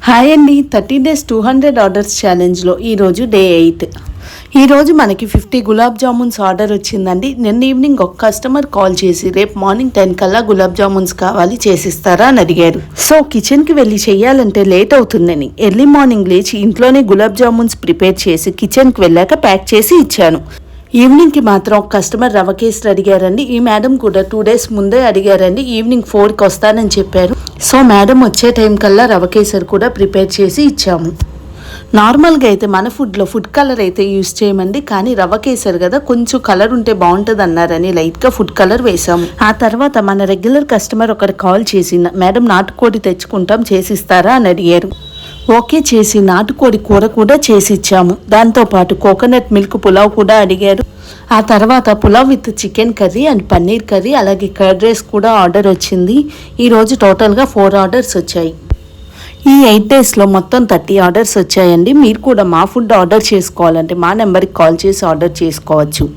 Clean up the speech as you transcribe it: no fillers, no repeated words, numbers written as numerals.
Hi అండి. 30 days 200 orders ఛాలెంజ్లో ఈరోజు day 8. ఈరోజు మనకి 50 గులాబ్ జామున్స్ ఆర్డర్ వచ్చిందండి. నిన్న ఈవినింగ్ ఒక కస్టమర్ కాల్ చేసి రేపు మార్నింగ్ 10 కల్లా గులాబ్ జామున్స్ కావాలి చేసిస్తారా అని అడిగారు. సో కిచెన్కి వెళ్ళి చేయాలంటే లేట్ అవుతుందని ఎర్లీ మార్నింగ్ లేచి ఇంట్లోనే గులాబ్ జామున్స్ ప్రిపేర్ చేసి కిచెన్కి వెళ్ళాక ప్యాక్ చేసి ఇచ్చాను. ఈవినింగ్కి మాత్రం ఒక కస్టమర్ రవ కేసరి అడిగారండి. ఈ మేడం కూడా 2 days ముందే అడిగారండి. ఈవినింగ్ 4కి వస్తానని చెప్పారు. సో మేడం వచ్చే టైం కల్లా రవ కేసరి కూడా ప్రిపేర్ చేసి ఇచ్చాము. నార్మల్గా అయితే మన ఫుడ్లో ఫుడ్ కలర్ అయితే యూస్ చేయమండి, కానీ రవ కేసరి కదా కొంచెం కలర్ ఉంటే బాగుంటుంది అన్నారని లైట్గా ఫుడ్ కలర్ వేసాము. ఆ తర్వాత మన రెగ్యులర్ కస్టమర్ ఒకరు కాల్ చేసి మేడం నాటుకోడి తెచ్చుకుంటాం చేసిస్తారా అని అడిగారు. ఓకే చేసి నాటుకోడి కూర కూడా చేసి ఇచ్చాము. దాంతోపాటు కోకోనట్ మిల్క్ పులావ్ కూడా అడిగారు. ఆ తర్వాత pulao with chicken curry and paneer curry అలాగే కర్డ్ రైస్ కూడా ఆర్డర్ వచ్చింది. ఈరోజు టోటల్గా 4 ఆర్డర్స్ వచ్చాయి. ఈ 8 daysలో మొత్తం 30 ఆర్డర్స్ వచ్చాయండి. మీరు కూడా మా ఫుడ్ ఆర్డర్ చేసుకోవాలంటే మా నెంబర్కి కాల్ చేసి ఆర్డర్ చేసుకోవచ్చు.